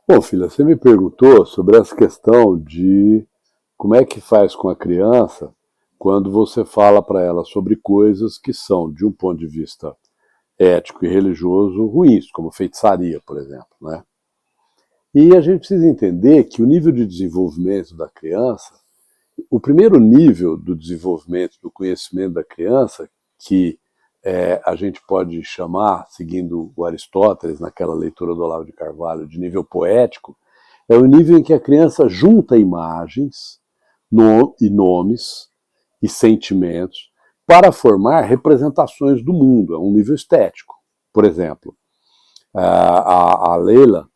Bom, filha, você me perguntou sobre essa questão de como é que faz com a criança quando você fala para ela sobre coisas que são, de um ponto de vista ético e religioso, ruins, como feitiçaria, por exemplo, né? E a gente precisa entender que o nível de desenvolvimento da criança, o primeiro nível do desenvolvimento, do conhecimento da criança, que a gente pode chamar, seguindo o Aristóteles, naquela leitura do Olavo de Carvalho, de nível poético, é o nível em que a criança junta imagens e nomes e sentimentos para formar representações do mundo, é um nível estético. Por exemplo, a Leila,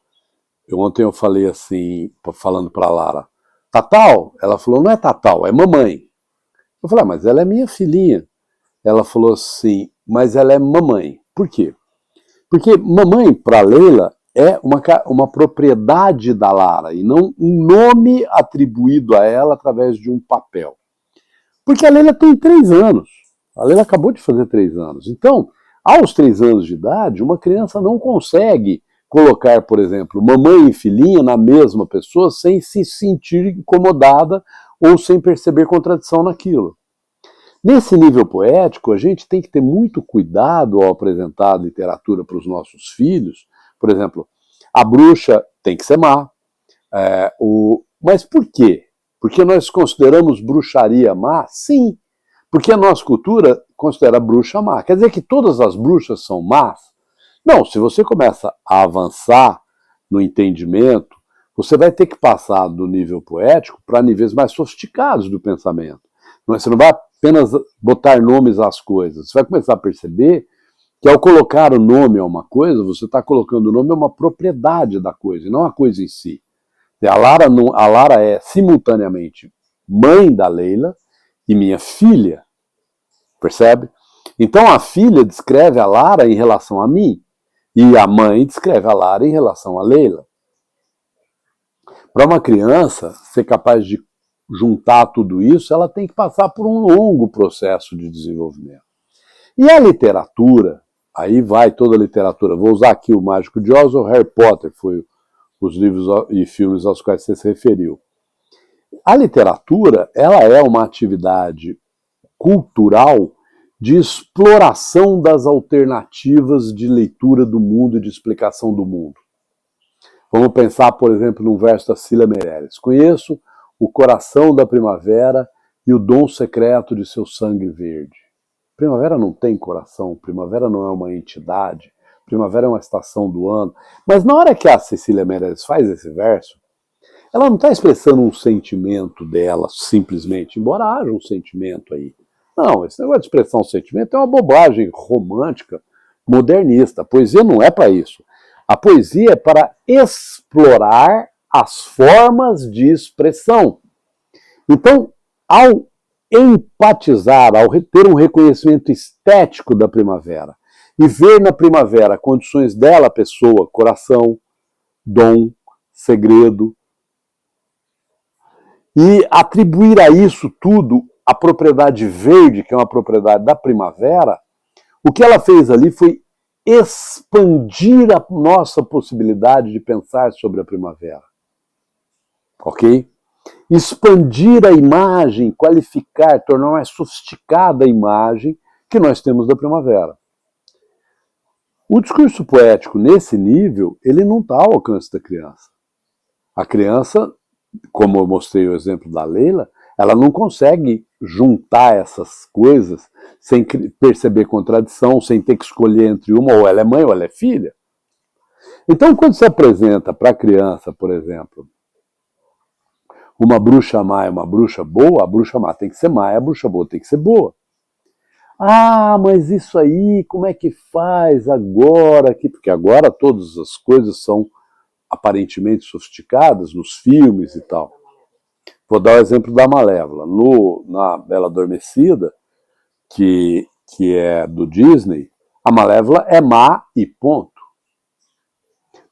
ontem eu falei assim, falando para a Lara, Tatal? Ela falou, não é Tatal, é mamãe. Eu falei, mas ela é minha filhinha. Ela falou assim, mas ela é mamãe. Por quê? Porque mamãe, para Leila, é uma propriedade da Lara e não um nome atribuído a ela através de um papel. Porque a Leila tem 3 anos. A Leila acabou de fazer 3 anos. Então, aos 3 anos de idade, uma criança não consegue colocar, por exemplo, mamãe e filhinha na mesma pessoa sem se sentir incomodada ou sem perceber contradição naquilo. Nesse nível poético, a gente tem que ter muito cuidado ao apresentar a literatura para os nossos filhos. Por exemplo, a bruxa tem que ser má. Mas por quê? Porque nós consideramos bruxaria má? Sim, porque a nossa cultura considera a bruxa má. Quer dizer que todas as bruxas são más? Não, se você começa a avançar no entendimento, você vai ter que passar do nível poético para níveis mais sofisticados do pensamento. Você não vai apenas botar nomes às coisas, você vai começar a perceber que ao colocar o nome a uma coisa, você está colocando o nome a uma propriedade da coisa, e não a coisa em si. A Lara é simultaneamente mãe da Leila e minha filha, percebe? Então a filha descreve a Lara em relação a mim e a mãe descreve a Lara em relação a Leila. Para uma criança ser capaz de juntar tudo isso, ela tem que passar por um longo processo de desenvolvimento. E a literatura, aí vai toda a literatura, vou usar aqui o Mágico de Oz ou Harry Potter, foi os livros e filmes aos quais você se referiu. A literatura, ela é uma atividade cultural de exploração das alternativas de leitura do mundo e de explicação do mundo. Vamos pensar, por exemplo, num verso da Cília Meirelles. Conheço o coração da primavera e o dom secreto de seu sangue verde. Primavera não tem coração, primavera não é uma entidade, primavera é uma estação do ano. Mas na hora que a Cecília Meirelles faz esse verso, ela não está expressando um sentimento dela simplesmente, embora haja um sentimento aí. Não, esse negócio de expressar um sentimento é uma bobagem romântica, modernista. A poesia não é para isso. A poesia é para explorar as formas de expressão. Então, ao empatizar, ao ter um reconhecimento estético da primavera e ver na primavera condições dela, pessoa, coração, dom, segredo, e atribuir a isso tudo a propriedade verde, que é uma propriedade da primavera, o que ela fez ali foi expandir a nossa possibilidade de pensar sobre a primavera. Ok? Expandir a imagem, qualificar, tornar mais sofisticada a imagem que nós temos da primavera. O discurso poético, nesse nível, ele não está ao alcance da criança. A criança, como eu mostrei o exemplo da Leila, ela não consegue juntar essas coisas sem perceber contradição, sem ter que escolher entre uma, ou ela é mãe ou ela é filha. Então, quando se apresenta para a criança, por exemplo, uma bruxa má e uma bruxa boa, a bruxa má tem que ser má e a bruxa boa tem que ser boa. Ah, mas isso aí, como é que faz agora? Porque agora todas as coisas são aparentemente sofisticadas nos filmes e tal. Vou dar o exemplo da Malévola. Na Bela Adormecida, que é do Disney, a Malévola é má e ponto.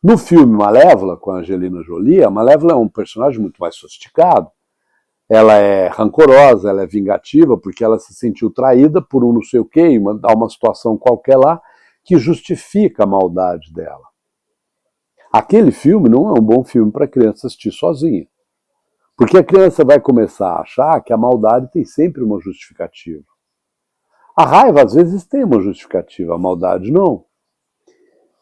No filme Malévola, com a Angelina Jolie, a Malévola é um personagem muito mais sofisticado. Ela é rancorosa, ela é vingativa, porque ela se sentiu traída por um não sei o quê, há uma situação qualquer lá que justifica a maldade dela. aquele filme não é um bom filme para a criança assistir sozinha. Porque a criança vai começar a achar que a maldade tem sempre uma justificativa. A raiva, às vezes, tem uma justificativa, a maldade não.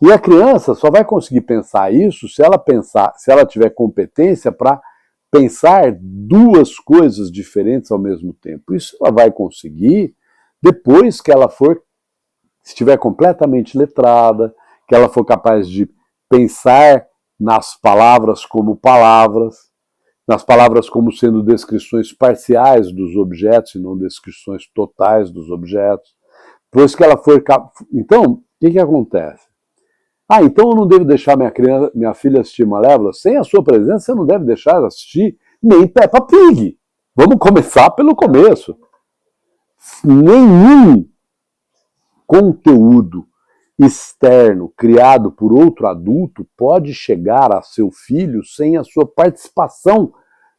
E a criança só vai conseguir pensar isso se ela tiver competência para pensar duas coisas diferentes ao mesmo tempo. Isso ela vai conseguir depois que ela estiver completamente letrada, que ela for capaz de pensar nas palavras como sendo descrições parciais dos objetos e não descrições totais dos objetos. Depois que ela for... Então, o que acontece? Então eu não devo deixar minha filha assistir Malévola? Sem a sua presença, você não deve deixar ela assistir nem Peppa Pig. Vamos começar pelo começo. Nenhum conteúdo externo criado por outro adulto pode chegar a seu filho sem a sua participação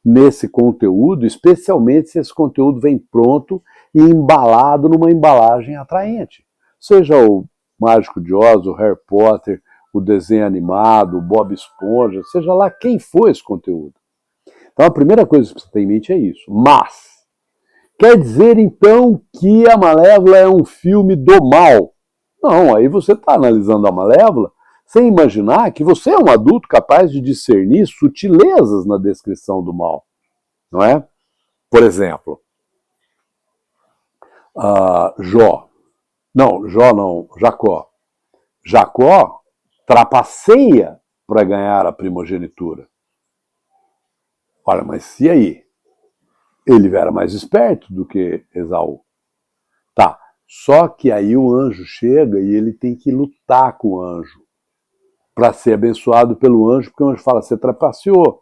nesse conteúdo, especialmente se esse conteúdo vem pronto e embalado numa embalagem atraente. Seja o Mágico de Oz, o Harry Potter, o desenho animado, o Bob Esponja, seja lá quem for esse conteúdo. Então a primeira coisa que você tem em mente é isso. Mas, quer dizer então que a Malévola é um filme do mal? Não, aí você está analisando a Malévola sem imaginar que você é um adulto capaz de discernir sutilezas na descrição do mal, não é? Por exemplo, Jacó. Jacó trapaceia para ganhar a primogenitura. Olha, mas e aí? Ele era mais esperto do que Esaú. Tá, só que aí o anjo chega e ele tem que lutar com o anjo para ser abençoado pelo anjo, porque o anjo fala, você trapaceou.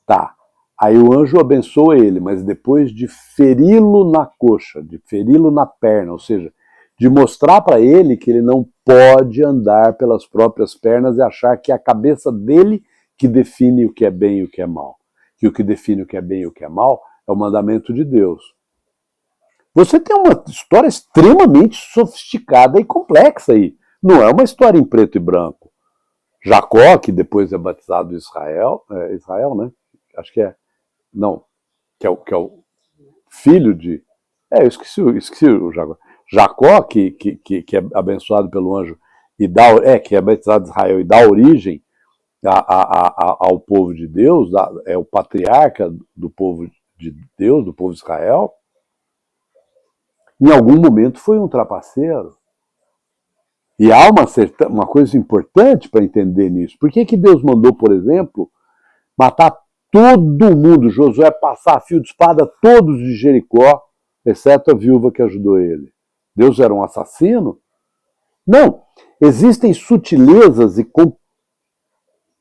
Tá, aí o anjo abençoa ele, mas depois de feri-lo na coxa, de feri-lo na perna, ou seja, de mostrar para ele que ele não pode andar pelas próprias pernas e achar que é a cabeça dele que define o que é bem e o que é mal. Que o que define o que é bem e o que é mal é o mandamento de Deus. Você tem uma história extremamente sofisticada e complexa aí. Não é uma história em preto e branco. Jacó, que depois é batizado Israel, né? Acho que é. Não, que é o filho de... eu esqueci o Jacó. Jacó, que é abençoado pelo anjo, que é batizado Israel e dá origem ao povo de Deus, é o patriarca do povo de Deus, do povo de Israel, em algum momento foi um trapaceiro. E há uma coisa importante para entender nisso. Por que Deus mandou, por exemplo, matar todo mundo, Josué passar a fio de espada todos de Jericó, exceto a viúva que ajudou ele? Deus era um assassino? Não. Existem sutilezas e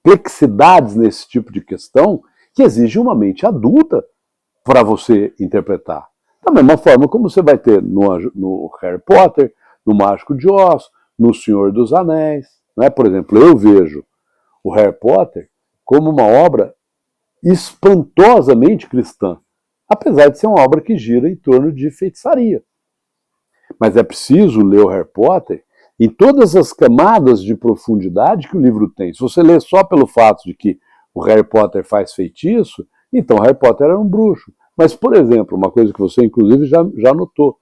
complexidades nesse tipo de questão que exigem uma mente adulta para você interpretar. Da mesma forma como você vai ter no Harry Potter, no Mágico de Oz, no Senhor dos Anéis. Né? Por exemplo, eu vejo o Harry Potter como uma obra espantosamente cristã, apesar de ser uma obra que gira em torno de feitiçaria. Mas é preciso ler o Harry Potter em todas as camadas de profundidade que o livro tem. Se você lê só pelo fato de que o Harry Potter faz feitiço, então o Harry Potter era um bruxo. Mas, por exemplo, uma coisa que você inclusive já notou,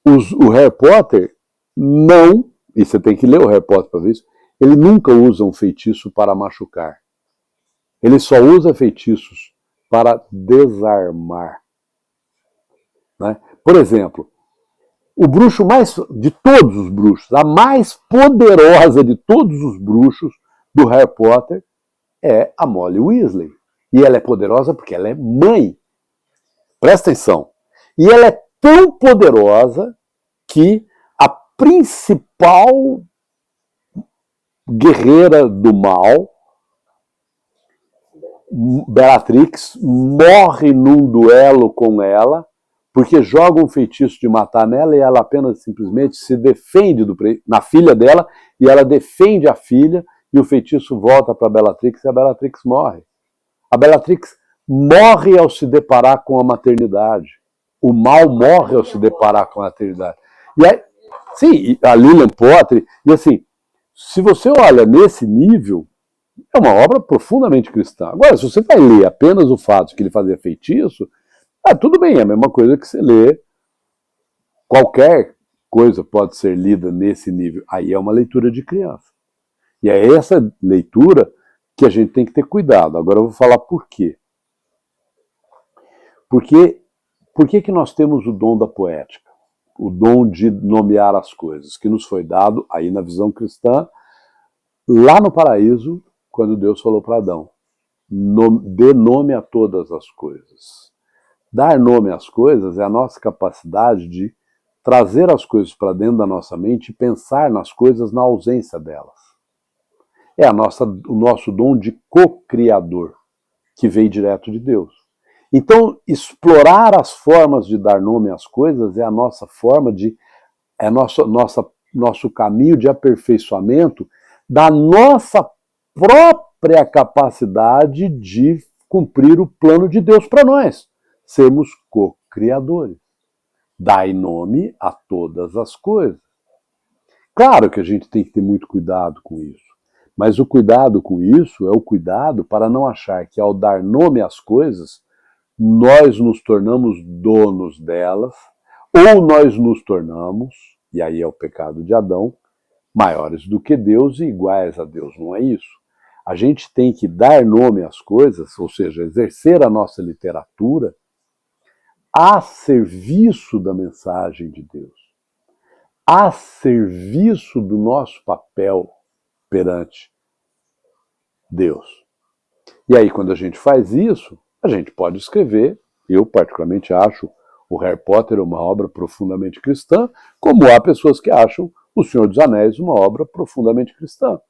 o Harry Potter não, e você tem que ler o Harry Potter para ver isso, ele nunca usa um feitiço para machucar. Ele só usa feitiços para desarmar. Né? Por exemplo, o bruxo de todos os bruxos, a mais poderosa de todos os bruxos do Harry Potter é a Molly Weasley. E ela é poderosa porque ela é mãe. Presta atenção. E ela é tão poderosa que a principal guerreira do mal, Bellatrix, morre num duelo com ela, porque joga um feitiço de matar nela e ela apenas simplesmente se defende na filha dela, e ela defende a filha, e o feitiço volta para a Bellatrix e a Bellatrix morre. A Bellatrix morre ao se deparar com a maternidade. O mal morre ao se deparar com a maternidade. E aí, sim, a Lilian Potter, e assim, Se você olha nesse nível, é uma obra profundamente cristã. Agora, se você vai ler apenas o fato de que ele fazia feitiço, tudo bem, é a mesma coisa que você lê. Qualquer coisa pode ser lida nesse nível. Aí é uma leitura de criança. E é essa leitura que a gente tem que ter cuidado. Agora eu vou falar por quê. Por que nós temos o dom da poética? O dom de nomear as coisas, que nos foi dado, aí na visão cristã, lá no paraíso, quando Deus falou para Adão, dê nome a todas as coisas. Dar nome às coisas é a nossa capacidade de trazer as coisas para dentro da nossa mente e pensar nas coisas na ausência delas. É o nosso dom de co-criador, que veio direto de Deus. Então, explorar as formas de dar nome às coisas é a nossa forma de, é nosso caminho de aperfeiçoamento da nossa própria capacidade de cumprir o plano de Deus para nós. Sermos co-criadores. Dai nome a todas as coisas. Claro que a gente tem que ter muito cuidado com isso. Mas o cuidado com isso é o cuidado para não achar que ao dar nome às coisas, nós nos tornamos donos delas, ou nós nos tornamos, e aí é o pecado de Adão, maiores do que Deus e iguais a Deus. Não é isso. A gente tem que dar nome às coisas, ou seja, exercer a nossa literatura a serviço da mensagem de Deus, a serviço do nosso papel perante Deus. E aí, quando a gente faz isso, a gente pode escrever, eu particularmente acho o Harry Potter uma obra profundamente cristã, como há pessoas que acham O Senhor dos Anéis uma obra profundamente cristã.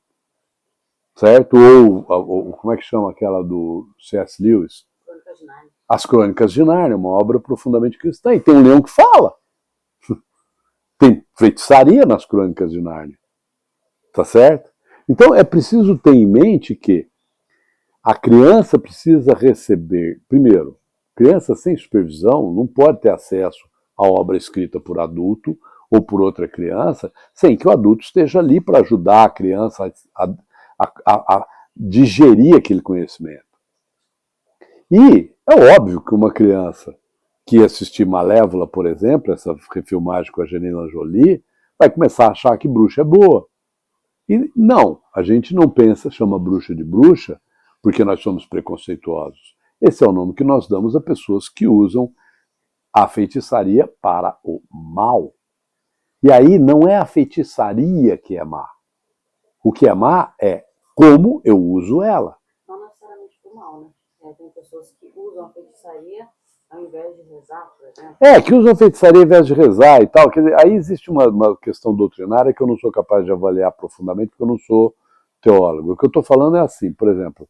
Certo? Ou como é que chama aquela do C.S. Lewis? As Crônicas de Nárnia, uma obra profundamente cristã. E tem um leão que fala. Tem feitiçaria nas Crônicas de Nárnia. Tá certo? Então é preciso ter em mente que a criança precisa receber, primeiro, criança sem supervisão não pode ter acesso à obra escrita por adulto ou por outra criança, sem que o adulto esteja ali para ajudar a criança a digerir aquele conhecimento. E é óbvio que uma criança que assistir Malévola, por exemplo, essa refilmagem com a Angelina Jolie, vai começar a achar que bruxa é boa. E não, a gente não pensa, chama bruxa de bruxa, porque nós somos preconceituosos. Esse é o nome que nós damos a pessoas que usam a feitiçaria para o mal. E aí não é a feitiçaria que é má. O que é má é como eu uso ela. Não necessariamente por mal, né? Tem pessoas que usam a feitiçaria ao invés de rezar, por exemplo. Que usam feitiçaria ao invés de rezar e tal. Quer dizer, aí existe uma questão doutrinária que eu não sou capaz de avaliar profundamente, porque eu não sou teólogo. O que eu estou falando é assim, por exemplo,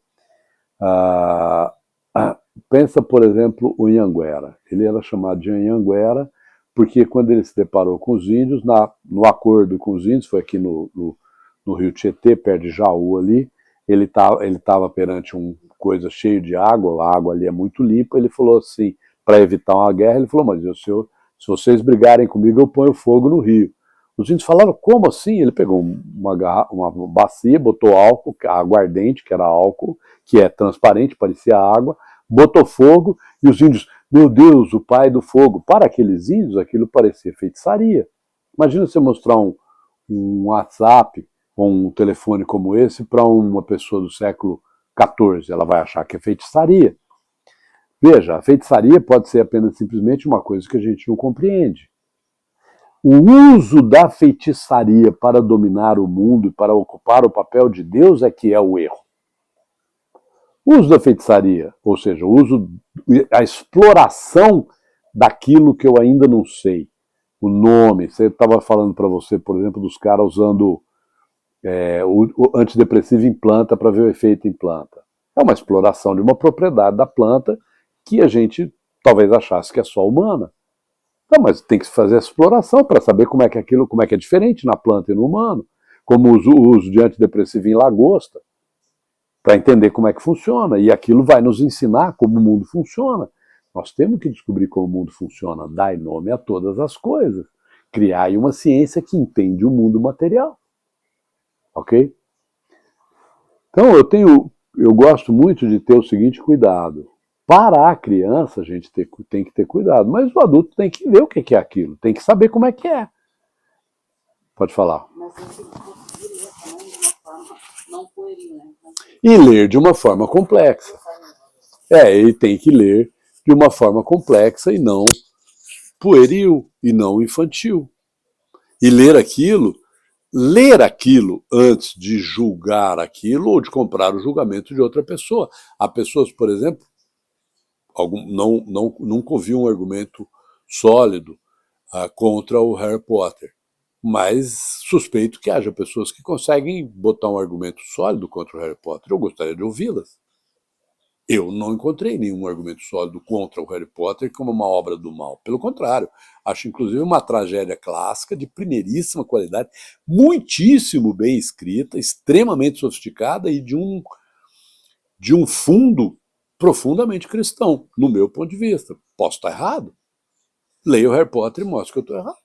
pensa, por exemplo, o Anhanguera. Ele era chamado de Anhanguera porque quando ele se deparou com os índios, no acordo com os índios, foi aqui no rio Tietê, perto de Jaú ali, ele estava perante uma coisa cheia de água, a água ali é muito limpa, ele falou assim, para evitar uma guerra, ele falou, mas se vocês brigarem comigo, eu ponho fogo no rio. Os índios falaram, como assim? Ele pegou uma bacia, botou álcool, aguardente, que era álcool, que é transparente, parecia água, botou fogo, e os índios, meu Deus, o pai do fogo. Para aqueles índios, aquilo parecia feitiçaria. Imagina você mostrar um WhatsApp ou um telefone como esse para uma pessoa do século XIV, ela vai achar que é feitiçaria. Veja, a feitiçaria pode ser apenas simplesmente uma coisa que a gente não compreende. O uso da feitiçaria para dominar o mundo e para ocupar o papel de Deus é que é o erro. O uso da feitiçaria, ou seja, a exploração daquilo que eu ainda não sei. O nome, você estava falando para você, por exemplo, dos caras usando o antidepressivo em planta para ver o efeito em planta. É uma exploração de uma propriedade da planta que a gente talvez achasse que é só humana. Não, mas tem que fazer essa exploração para saber como é que é diferente na planta e no humano. Como o uso de antidepressivo em lagosta, para entender como é que funciona. E aquilo vai nos ensinar como o mundo funciona. Nós temos que descobrir como o mundo funciona, dar nome a todas as coisas. Criar uma ciência que entende o mundo material. Ok? Então eu gosto muito de ter o seguinte cuidado. Para a criança a gente tem que ter cuidado, mas o adulto tem que ver o que é aquilo, tem que saber como é que é. Pode falar. Mas tem que conseguir ler também de uma forma não pueril, né? E ler de uma forma complexa. Ele tem que ler de uma forma complexa e não pueril, e não infantil. E ler aquilo antes de julgar aquilo ou de comprar o julgamento de outra pessoa. Há pessoas, por exemplo, nunca ouvi um argumento sólido contra o Harry Potter, mas suspeito que haja pessoas que conseguem botar um argumento sólido contra o Harry Potter. Eu gostaria de ouvi-las. Eu não encontrei nenhum argumento sólido contra o Harry Potter como uma obra do mal. Pelo contrário, acho inclusive uma tragédia clássica de primeiríssima qualidade, muitíssimo bem escrita, extremamente sofisticada e de um fundo profundamente cristão, no meu ponto de vista. Posso estar errado? Leia o Harry Potter e mostre que eu estou errado.